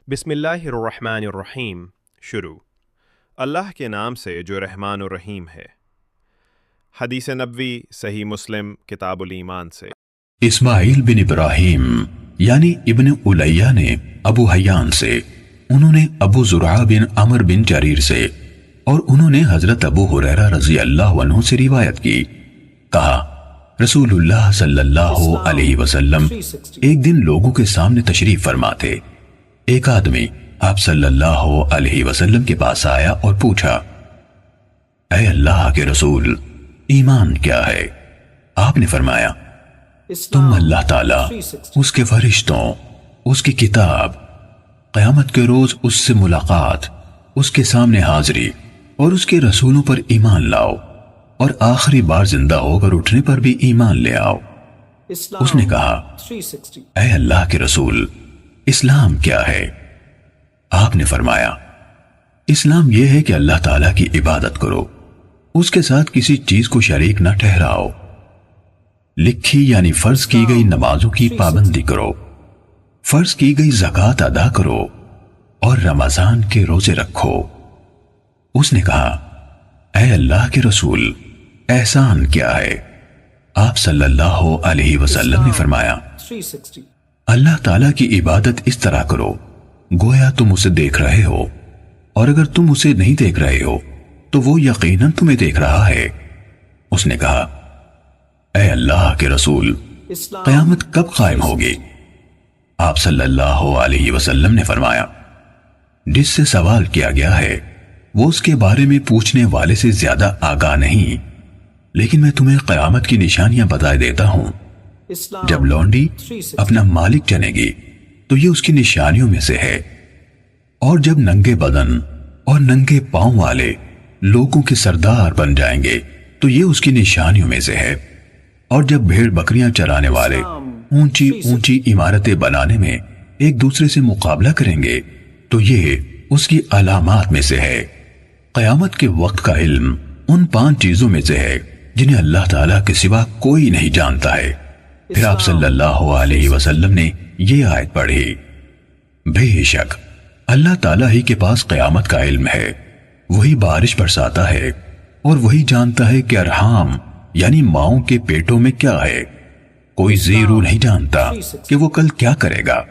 بسم اللہ الرحمن الرحیم شروع اللہ کے نام سے جو رحمان الرحیم ہے۔ حدیث نبوی صحیح مسلم کتاب الایمان سے۔ اسماعیل بن ابراہیم یعنی ابن الیہ نے ابو حیان سے، انہوں نے ابو زرعہ بن عمر بن جریر سے، اور انہوں نے حضرت ابو ہریرہ رضی اللہ عنہ سے روایت کی، کہا رسول اللہ صلی اللہ علیہ وسلم ایک دن لوگوں کے سامنے تشریف فرما تھے۔ ایک آدمی آپ صلی اللہ علیہ وسلم کے پاس آیا اور پوچھا، اے اللہ کے رسول، ایمان کیا ہے؟ آپ نے فرمایا، تم اللہ تعالیٰ، اس کے فرشتوں، اس کی کتاب، قیامت کے روز اس سے ملاقات، اس کے سامنے حاضری اور اس کے رسولوں پر ایمان لاؤ، اور آخری بار زندہ ہو کر اٹھنے پر بھی ایمان لے آؤ۔ اس نے کہا، اے اللہ کے رسول، اسلام کیا ہے؟ آپ نے فرمایا، اسلام یہ ہے کہ اللہ تعالیٰ کی عبادت کرو، اس کے ساتھ کسی چیز کو شریک نہ ٹھہراؤ، لکھی یعنی فرض کی گئی نمازوں کی پابندی کرو، فرض کی گئی زکوٰۃ ادا کرو، اور رمضان کے روزے رکھو۔ اس نے کہا، اے اللہ کے رسول، احسان کیا ہے؟ آپ صلی اللہ علیہ وسلم نے فرمایا، اللہ تعالیٰ کی عبادت اس طرح کرو گویا تم اسے دیکھ رہے ہو، اور اگر تم اسے نہیں دیکھ رہے ہو تو وہ یقیناً تمہیں دیکھ رہا ہے۔ اس نے کہا، اے اللہ کے رسول، قیامت کب قائم ہوگی؟ آپ صلی اللہ علیہ وسلم نے فرمایا، جس سے سوال کیا گیا ہے وہ اس کے بارے میں پوچھنے والے سے زیادہ آگاہ نہیں، لیکن میں تمہیں قیامت کی نشانیاں بتائے دیتا ہوں۔ جب لونڈی اپنا مالک جنے گی تو یہ اس کی نشانیوں میں سے ہے، اور جب ننگے بدن اور ننگے پاؤں والے لوگوں کے سردار بن جائیں گے تو یہ اس کی نشانیوں میں سے ہے، اور جب بھیڑ بکریاں چرانے والے اونچی اونچی عمارتیں بنانے میں ایک دوسرے سے مقابلہ کریں گے تو یہ اس کی علامات میں سے ہے۔ قیامت کے وقت کا علم ان 5 چیزوں میں سے ہے جنہیں اللہ تعالیٰ کے سوا کوئی نہیں جانتا ہے۔ پھر آپ صلی اللہ علیہ وسلم نے یہ آیت پڑھی، بے شک اللہ تعالیٰ ہی کے پاس قیامت کا علم ہے، وہی بارش برساتا ہے، اور وہی جانتا ہے کہ ارحام یعنی ماؤں کے پیٹوں میں کیا ہے، کوئی زیرو نہیں جانتا کہ وہ کل کیا کرے گا۔